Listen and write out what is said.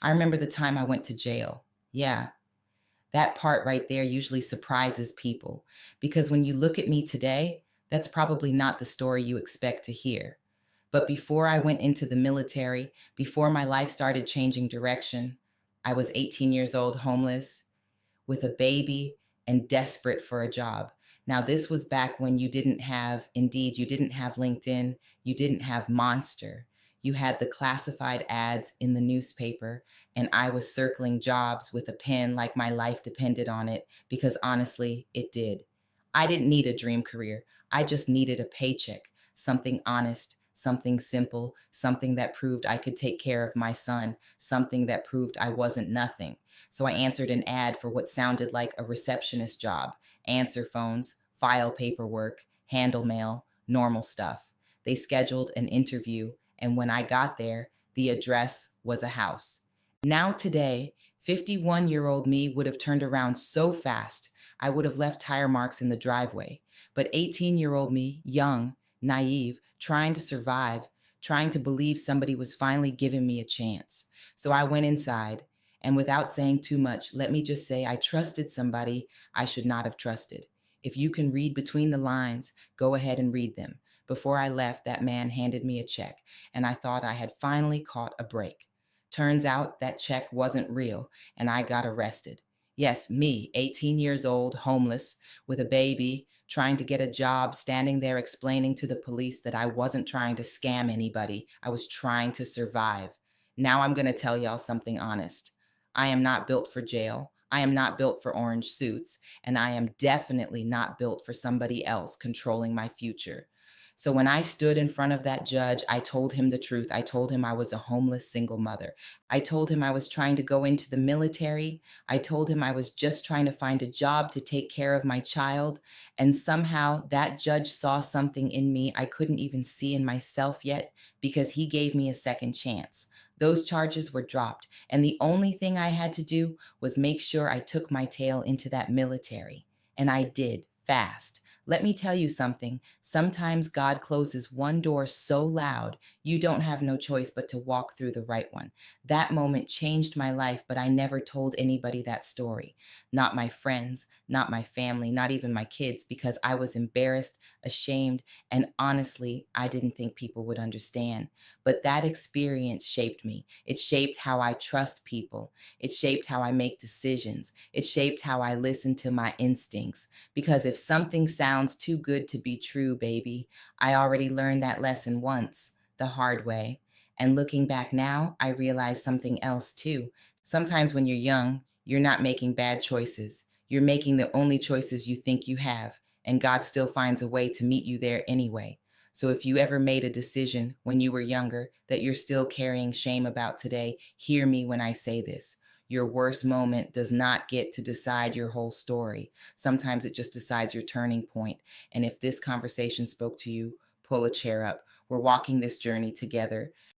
I remember the time I went to jail. Yeah, that part right there usually surprises people because when you look at me today, that's probably not the story you expect to hear. But before I went into the military, before my life started changing direction, I was 18 years old, homeless, with a baby, and desperate for a job. Now, this was back when you didn't have Indeed, you didn't have LinkedIn, you didn't have Monster. You had the classified ads in the newspaper, and I was circling jobs with a pen like my life depended on it because honestly, it did. I didn't need a dream career. I just needed a paycheck, something honest, something simple, something that proved I could take care of my son, something that proved I wasn't nothing. So I answered an ad for what sounded like a receptionist job: answer phones, file paperwork, handle mail, normal stuff. They scheduled an interview, and when I got there, the address was a house. Now, today, 51-year-old me would have turned around so fast, I would have left tire marks in the driveway. But 18-year-old me, young, naive, trying to survive, trying to believe somebody was finally giving me a chance. So I went inside, and without saying too much, let me just say I trusted somebody I should not have trusted. If you can read between the lines, go ahead and read them. Before I left, that man handed me a check, and I thought I had finally caught a break. Turns out that check wasn't real, and I got arrested. Yes, me, 18 years old, homeless, with a baby, trying to get a job, standing there explaining to the police that I wasn't trying to scam anybody. I was trying to survive. Now I'm going to tell y'all something honest. I am not built for jail. I am not built for orange suits. And I am definitely not built for somebody else controlling my future. So when I stood in front of that judge, I told him the truth. I told him I was a homeless single mother. I told him I was trying to go into the military. I told him I was just trying to find a job to take care of my child. And somehow that judge saw something in me I couldn't even see in myself yet because he gave me a second chance. Those charges were dropped, and the only thing I had to do was make sure I took my tail into that military. And I did, fast. Let me tell you something. Sometimes God closes one door so loud, you don't have no choice but to walk through the right one. That moment changed my life, but I never told anybody that story. Not my friends, not my family, not even my kids, because I was embarrassed, ashamed, and honestly, I didn't think people would understand. But that experience shaped me. It shaped how I trust people. It shaped how I make decisions. It shaped how I listen to my instincts. Because if something sounds too good to be true, baby, I already learned that lesson once, the hard way. And looking back now, I realize something else too. Sometimes when you're young, you're not making bad choices. You're making the only choices you think you have, and God still finds a way to meet you there anyway. So if you ever made a decision when you were younger that you're still carrying shame about today, hear me when I say this. Your worst moment does not get to decide your whole story. Sometimes it just decides your turning point. And if this conversation spoke to you, pull a chair up. We're walking this journey together.